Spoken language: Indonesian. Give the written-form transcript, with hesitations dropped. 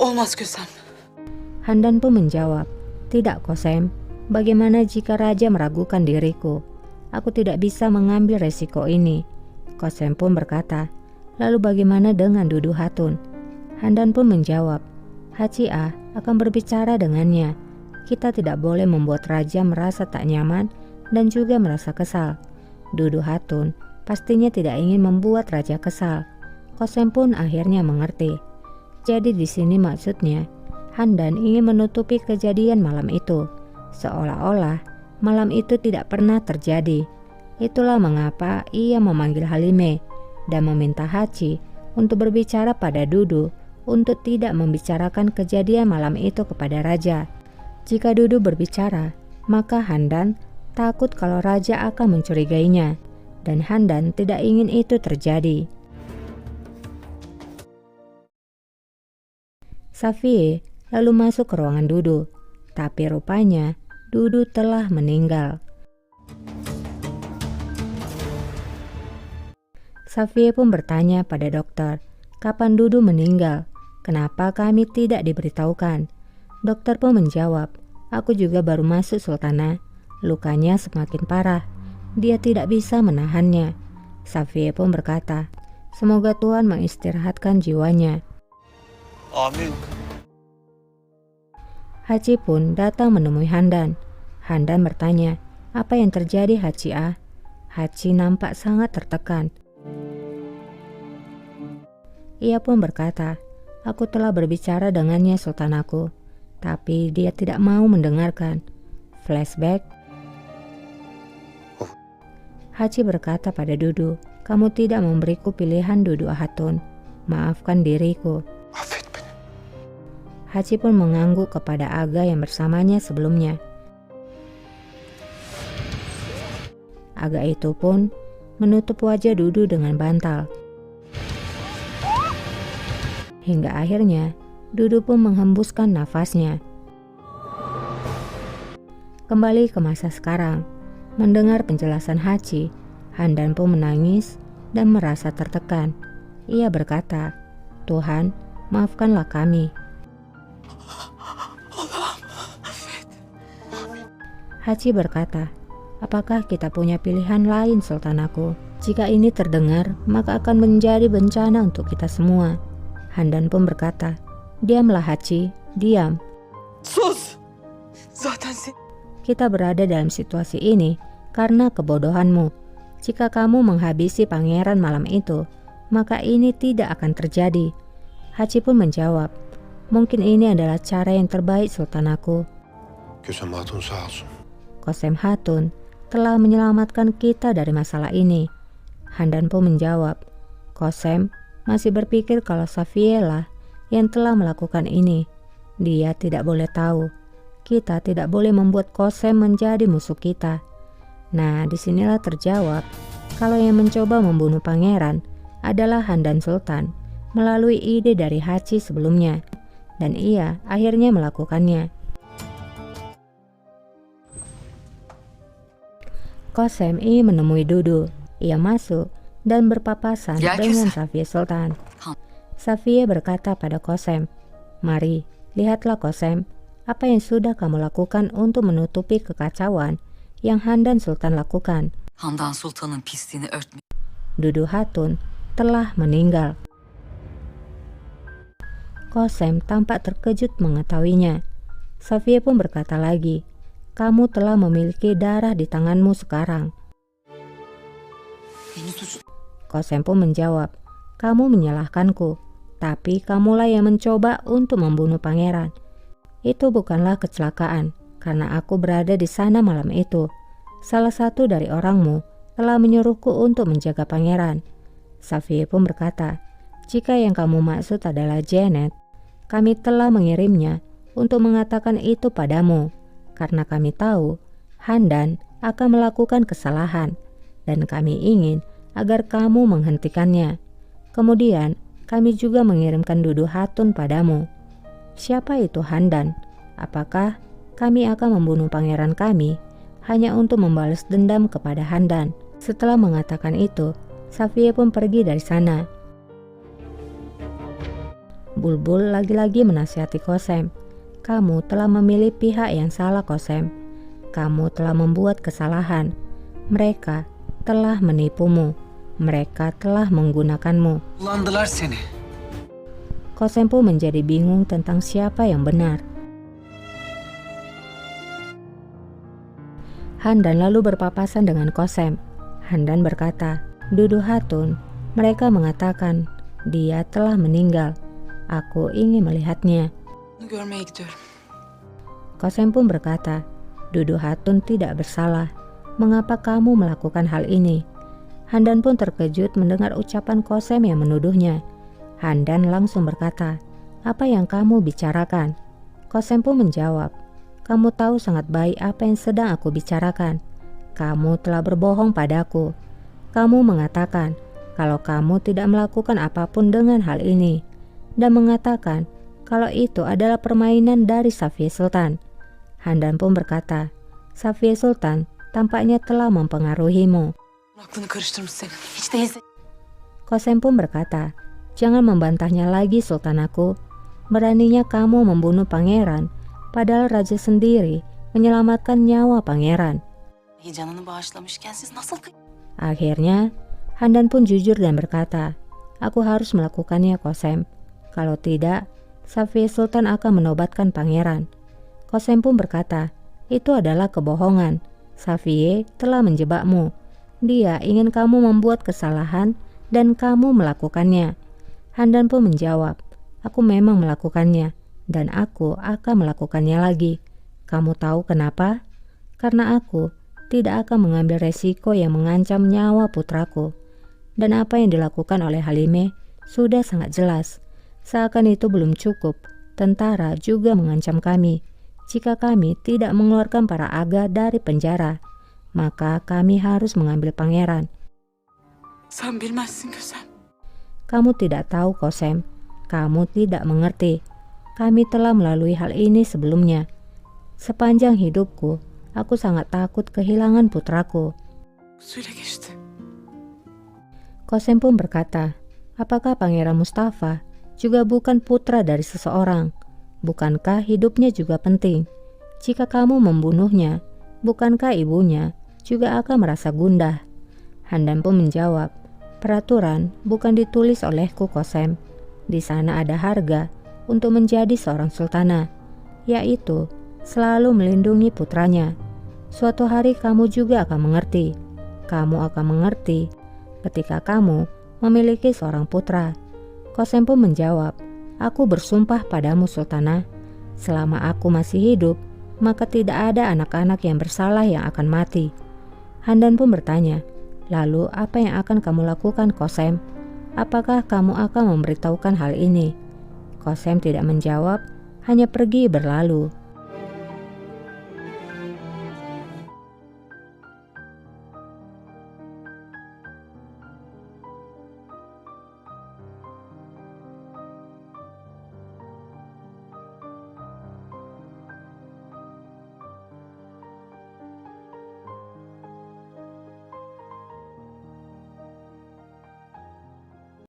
Olmaz Kösem. Handan pun menjawab, "Tidak, Kosem. Bagaimana jika raja meragukan diriku? Aku tidak bisa mengambil resiko ini." Kosem pun berkata, "Lalu bagaimana dengan Dudu Hatun?" Handan pun menjawab, "Hacia akan berbicara dengannya. Kita tidak boleh membuat raja merasa tak nyaman dan juga merasa kesal. Dudu Hatun pastinya tidak ingin membuat raja kesal." Kosem pun akhirnya mengerti. Jadi di sini maksudnya Handan ingin menutupi kejadian malam itu, seolah-olah malam itu tidak pernah terjadi. Itulah mengapa ia memanggil Halime dan meminta Haci untuk berbicara pada Dudu untuk tidak membicarakan kejadian malam itu kepada raja. Jika Dudu berbicara, maka Handan takut kalau raja akan mencurigainya, dan Handan tidak ingin itu terjadi. Safie lalu masuk ke ruangan Dudu, tapi rupanya Dudu telah meninggal. Safie pun bertanya pada dokter, "Kapan Dudu meninggal? Kenapa kami tidak diberitahukan?" Dokter pun menjawab, "Aku juga baru masuk, Sultana. Lukanya semakin parah. Dia tidak bisa menahannya." Safie pun berkata, "Semoga Tuhan mengistirahatkan jiwanya." Amin. Haci pun datang menemui Handan. Handan bertanya, "Apa yang terjadi, Hacia?" Haci nampak sangat tertekan. Ia pun berkata, "Aku telah berbicara dengannya, Sultanaku, tapi dia tidak mau mendengarkan." Flashback. Haci berkata pada Dudu, "Kamu tidak memberiku pilihan, Dudu Hatun. Maafkan diriku." Affet beni. Haci pun mengangguk kepada Aga yang bersamanya sebelumnya. Aga itu pun menutup wajah Dudu dengan bantal. Hingga akhirnya Dudu pun menghembuskan nafasnya. Kembali ke masa sekarang, mendengar penjelasan Haci, Handan pun menangis dan merasa tertekan. Ia berkata, "Tuhan, maafkanlah kami." Haci berkata, "Apakah kita punya pilihan lain, Sultanaku? Jika ini terdengar, maka akan menjadi bencana untuk kita semua." Handan pun berkata, "Diamlah Haci, diam. Sus! Zaten sen... Kita berada dalam situasi ini karena kebodohanmu. Jika kamu menghabisi pangeran malam itu, maka ini tidak akan terjadi." Haci pun menjawab, "Mungkin ini adalah cara yang terbaik, Sultanaku. Kösem Hatun sağ olsun. Kosem Hatun telah menyelamatkan kita dari masalah ini." Handan pun menjawab, "Kosem masih berpikir kalau Safie lah yang telah melakukan ini. Dia tidak boleh tahu. Kita tidak boleh membuat Kosem menjadi musuh kita." Nah, disinilah terjawab kalau yang mencoba membunuh pangeran adalah Handan Sultan melalui ide dari Haci sebelumnya, dan ia akhirnya melakukannya. Kosem ingin menemui Dudu. Ia masuk dan berpapasan Ya, dengan Kosem. Safie Sultan. Safie berkata pada Kosem, "Mari, lihatlah Kosem, apa yang sudah kamu lakukan untuk menutupi kekacauan yang Handan Sultan lakukan." Handan Sultan'ın pisliğini örtme. Dudu Hatun telah meninggal. Kosem tampak terkejut mengetahuinya. Safie pun berkata lagi, "Kamu telah memiliki darah di tanganmu sekarang." Beni suç... Kosem pun menjawab, "Kamu menyalahkanku, tapi kamulah yang mencoba untuk membunuh pangeran. Itu bukanlah kecelakaan, karena aku berada di sana malam itu. Salah satu dari orangmu telah menyuruhku untuk menjaga pangeran." Safie pun berkata, "Jika yang kamu maksud adalah Janet, kami telah mengirimnya untuk mengatakan itu padamu, karena kami tahu Handan akan melakukan kesalahan, dan kami ingin agar kamu menghentikannya. Kemudian kami juga mengirimkan Dudu Hatun padamu." Siapa itu Handan? Apakah kami akan membunuh pangeran kami hanya untuk membalas dendam kepada Handan? Setelah mengatakan itu, Safie pun pergi dari sana. Bulbul lagi-lagi menasihati Kosem. Kamu telah memilih pihak yang salah, Kosem. Kamu telah membuat kesalahan. Mereka telah menipumu. Mereka telah menggunakanmu. Kullandılar seni. Kosem pun menjadi bingung tentang siapa yang benar. Handan lalu berpapasan dengan Kosem. Handan berkata, Dudu Hatun, mereka mengatakan dia telah meninggal. Aku ingin melihatnya. Onu görmeye gidiyorum. Kosem pun berkata, Dudu Hatun tidak bersalah. Mengapa kamu melakukan hal ini? Handan pun terkejut mendengar ucapan Kosem yang menuduhnya. Handan langsung berkata, apa yang kamu bicarakan? Kosem pun menjawab, kamu tahu sangat baik apa yang sedang aku bicarakan. Kamu telah berbohong padaku. Kamu mengatakan kalau kamu tidak melakukan apapun dengan hal ini, dan mengatakan kalau itu adalah permainan dari Safiye Sultan. Handan pun berkata, Safiye Sultan tampaknya telah mempengaruhimu. Aklını karıştırmış senin. Hiç değilse. Kosem pun berkata, jangan membantahnya lagi sultanaku. Beraninya kamu membunuh pangeran, padahal raja sendiri menyelamatkan nyawa pangeran. Canını bağışlamışken siz nasıl Akhirnya, Handan pun jujur dan berkata, aku harus melakukannya, Kosem. Kalau tidak, Safiye Sultan akan menobatkan pangeran. Kosem pun berkata, itu adalah kebohongan. Safiye telah menjebakmu. Dia ingin kamu membuat kesalahan dan kamu melakukannya. Handan pun menjawab, aku memang melakukannya dan aku akan melakukannya lagi. Kamu tahu kenapa? Karena aku tidak akan mengambil resiko yang mengancam nyawa putraku. Dan apa yang dilakukan oleh Halime sudah sangat jelas. Seakan itu belum cukup, tentara juga mengancam kami. Jika kami tidak mengeluarkan para aga dari penjara, maka kami harus mengambil pangeran. Sen bilmezsin Kösem. Kamu tidak tahu, Kosem. Kamu tidak mengerti. Kami telah melalui hal ini sebelumnya. Sepanjang hidupku, aku sangat takut kehilangan putraku. Suyla geçti. Kosem pun berkata, apakah Pangeran Mustafa juga bukan putra dari seseorang? Bukankah hidupnya juga penting? Jika kamu membunuhnya, bukankah ibunya juga akan merasa gundah? Handan pun menjawab, peraturan bukan ditulis olehku, Kosem. Di sana ada harga untuk menjadi seorang sultana, yaitu selalu melindungi putranya. Suatu hari kamu juga akan mengerti. Kamu akan mengerti ketika kamu memiliki seorang putra. Kosem pun menjawab, aku bersumpah padamu, Sultanah, selama aku masih hidup, maka tidak ada anak-anak yang bersalah yang akan mati. Handan pun bertanya, lalu apa yang akan kamu lakukan, Kosem? Apakah kamu akan memberitahukan hal ini? Kosem tidak menjawab, hanya pergi berlalu.